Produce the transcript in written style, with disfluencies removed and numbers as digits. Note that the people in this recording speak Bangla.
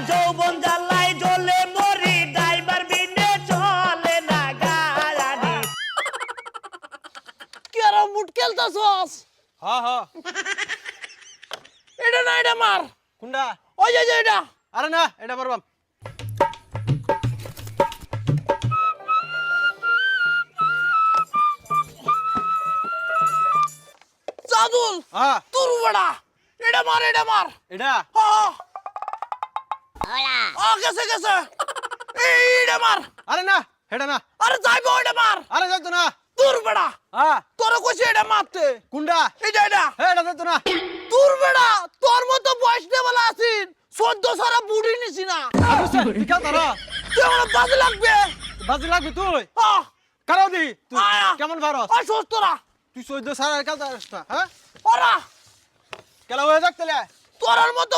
যৌবন জ্বালাই জ্বলে মরি ড্রাইভার বিনে চলে না গাড়ি। কি আর মুট খেলতাছস? হ্যাঁ হ্যাঁ এটা না এটা মার। কোনটা? ওই যে এটা। আরে না এটা পারবাম। সাদুল হ্যাঁ তোর বড়া এটা মার এটা হ্যাঁ ও গেছে গেছে এইটা মার আরে না এটা না আরে যাইবো এটা মার আরে যাইতো না তোর বড়া হ্যাঁ তোর কইছে এটা মারতে কোনটা? এটা হ্যাঁ এটা যাইতো না তোর বড়া তোর মতো বয়স দেবলা আছিস 14 সারা বুড়ি নিছি না বিকাল তারা তুই আমার বাজে লাগবে বাজি লাগবে তুই হ্যাঁ কারো দি তুই আয়া। কেমন পারস ওই সুস্থরা তুই 14 সারা কাল তারস না হ্যাঁ ওরা কেলা হয়ে যাক তাহলে তোর মতো